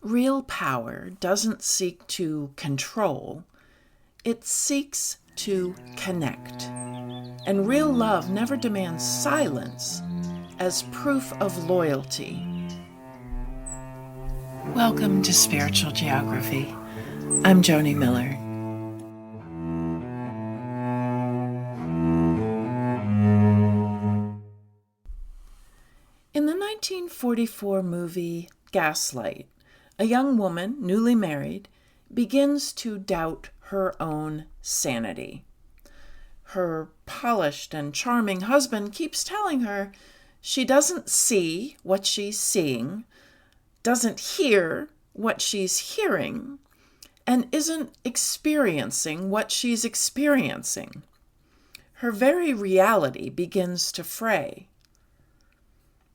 Real power doesn't seek to control, it seeks to connect. And real love never demands silence as proof of loyalty. Welcome to Spiritual Geography. I'm Joni Miller. In the 1944 movie Gaslight, a young woman, newly married, begins to doubt her own sanity. Her polished and charming husband keeps telling her she doesn't see what she's seeing, doesn't hear what she's hearing, and isn't experiencing what she's experiencing. Her very reality begins to fray.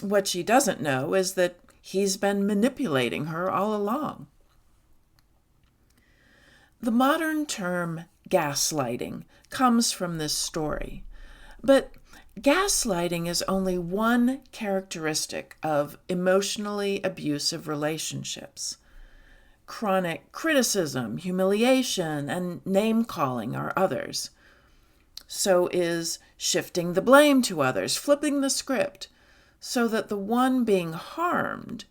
What she doesn't know is that he's been manipulating her all along. The modern term gaslighting comes from this story, but gaslighting is only one characteristic of emotionally abusive relationships. Chronic criticism, humiliation, and name-calling are others. So is shifting the blame to others, flipping the script, so that the one being harmed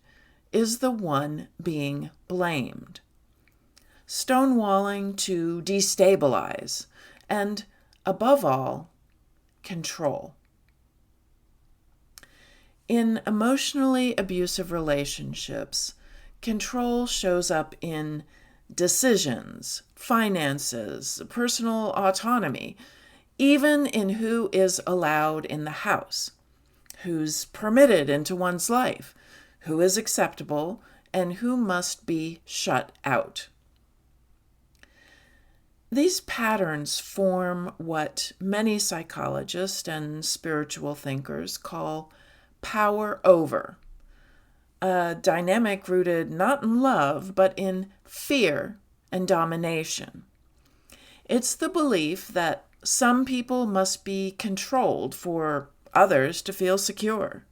is the one being blamed. Stonewalling to destabilize, and above all, control. In emotionally abusive relationships, control shows up in decisions, finances, personal autonomy, even in who is allowed in the house, who's permitted into one's life, who is acceptable, and who must be shut out. These patterns form what many psychologists and spiritual thinkers call power over, a dynamic rooted not in love, but in fear and domination. It's the belief that some people must be controlled for others to feel secure.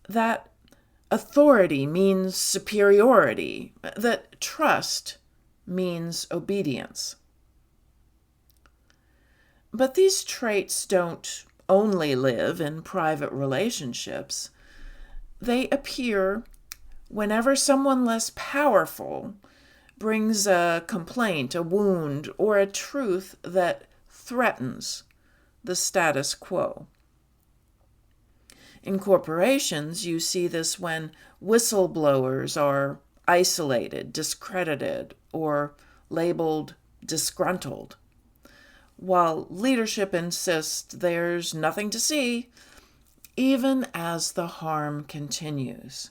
That authority means superiority, that trust means obedience. But these traits don't only live in private relationships. They appear whenever someone less powerful brings a complaint, a wound, or a truth that threatens the status quo. In corporations, you see this when whistleblowers are isolated, discredited, or labeled disgruntled, while leadership insists there's nothing to see, even as the harm continues.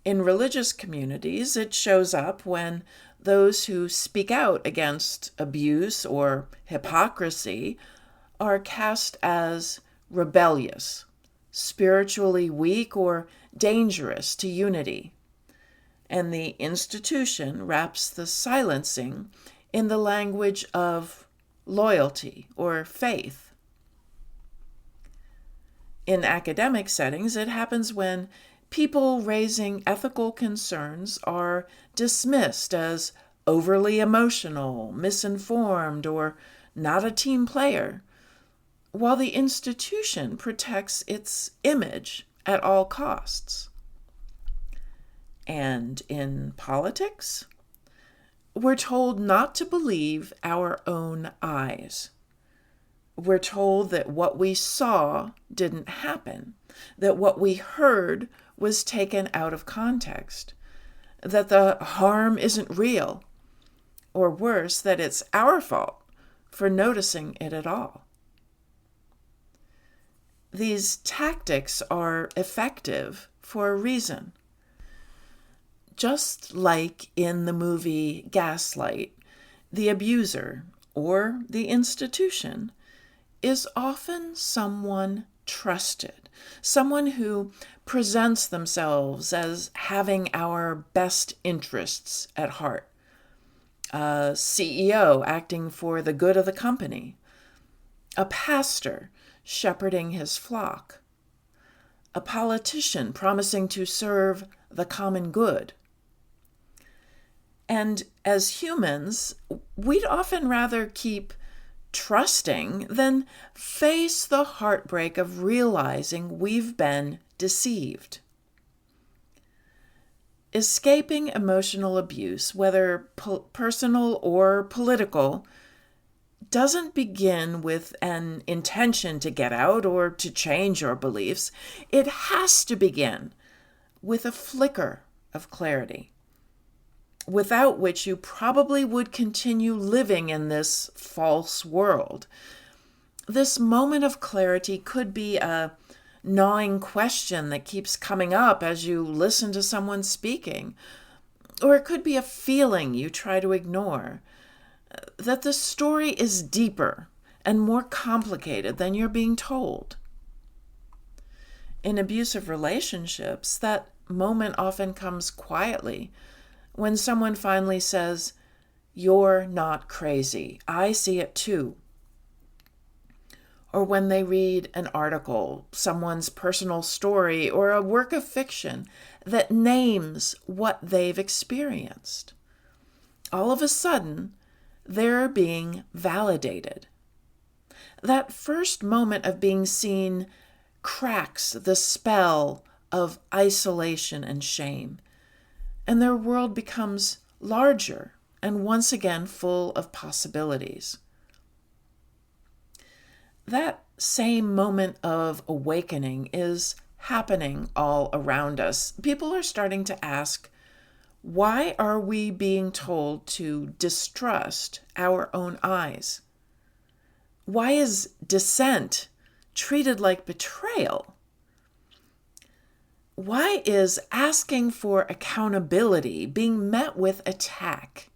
In religious communities, it shows up when those who speak out against abuse or hypocrisy are cast as rebellious, spiritually weak, or dangerous to unity. And the institution wraps the silencing in the language of loyalty or faith. In academic settings, it happens when people raising ethical concerns are dismissed as overly emotional, misinformed, or not a team player, while the institution protects its image at all costs. And in politics, we're told not to believe our own eyes. We're told that what we saw didn't happen, that what we heard was taken out of context, that the harm isn't real, or worse, that it's our fault for noticing it at all. These tactics are effective for a reason. Just like in the movie Gaslight, the abuser, or the institution, is often someone trusted, someone who presents themselves as having our best interests at heart. A CEO acting for the good of the company. A pastor shepherding his flock. a politician promising to serve the common good. And as humans, we'd often rather keep trusting than face the heartbreak of realizing we've been deceived. Escaping emotional abuse, whether personal or political, doesn't begin with an intention to get out or to change your beliefs. It has to begin with a flicker of clarity, without which you probably would continue living in this false world. This moment of clarity could be a gnawing question that keeps coming up as you listen to someone speaking, or it could be a feeling you try to ignore, that the story is deeper and more complicated than you're being told. In abusive relationships, that moment often comes quietly when someone finally says, "You're not crazy. I see it too." Or when they read an article, someone's personal story, or a work of fiction that names what they've experienced. All of a sudden, they're being validated. That first moment of being seen cracks the spell of isolation and shame, and their world becomes larger and once again full of possibilities. That same moment of awakening is happening all around us. People are starting to ask, why are we being told to distrust our own eyes? Why is dissent treated like betrayal? Why is asking for accountability being met with attack?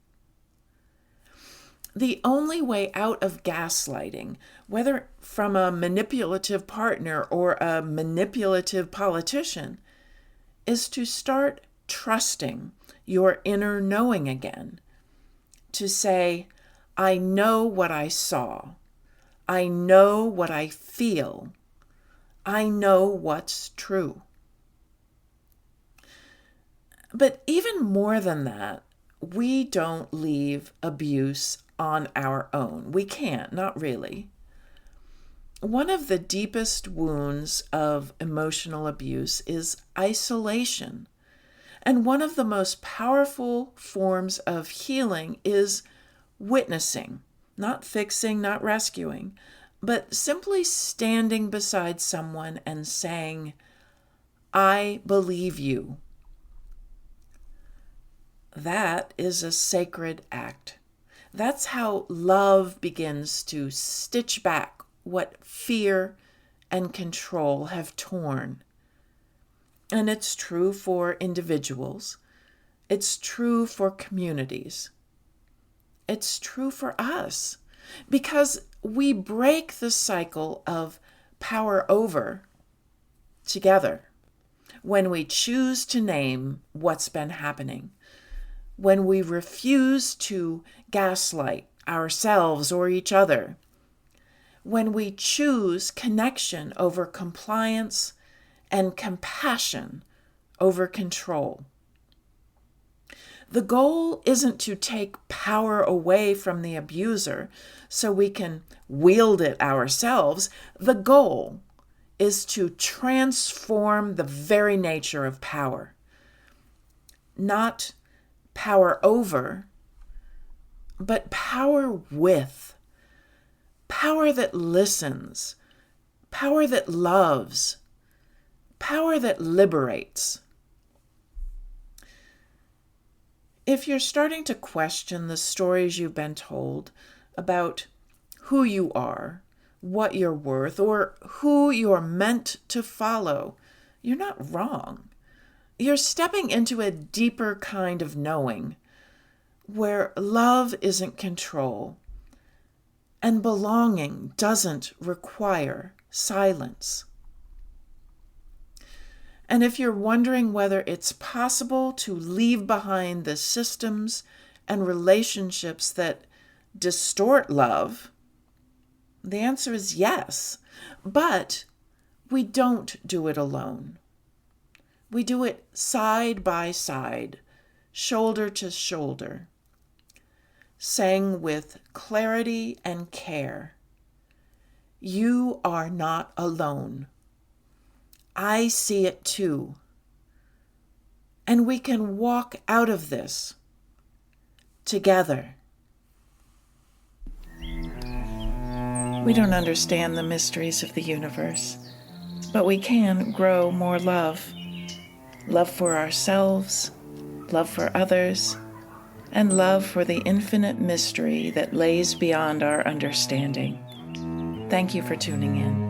The only way out of gaslighting, whether from a manipulative partner or a manipulative politician, is to start trusting your inner knowing again. To say, I know what I saw. I know what I feel. I know what's true. But even more than that, we don't leave abuse on our own. We can't, not really. One of the deepest wounds of emotional abuse is isolation. And one of the most powerful forms of healing is witnessing, not fixing, not rescuing, but simply standing beside someone and saying, I believe you. That is a sacred act. That's how love begins to stitch back what fear and control have torn. And it's true for individuals. It's true for communities. It's true for us because we break the cycle of power over together when we choose to name what's been happening, when we refuse to gaslight ourselves or each other, when we choose connection over compliance and compassion over control. The goal isn't to take power away from the abuser so we can wield it ourselves. The goal is to transform the very nature of power. Not power over, but power with. Power that listens. Power that loves. Power that liberates. If you're starting to question the stories you've been told about who you are, what you're worth, or who you're meant to follow, you're not wrong. You're stepping into a deeper kind of knowing where love isn't control and belonging doesn't require silence. And if you're wondering whether it's possible to leave behind the systems and relationships that distort love, the answer is yes. But we don't do it alone. We do it side by side, shoulder to shoulder, saying with clarity and care, "You are not alone. I see it too. And we can walk out of this together." We don't understand the mysteries of the universe, but we can grow more love. Love for ourselves, love for others, and love for the infinite mystery that lays beyond our understanding. Thank you for tuning in.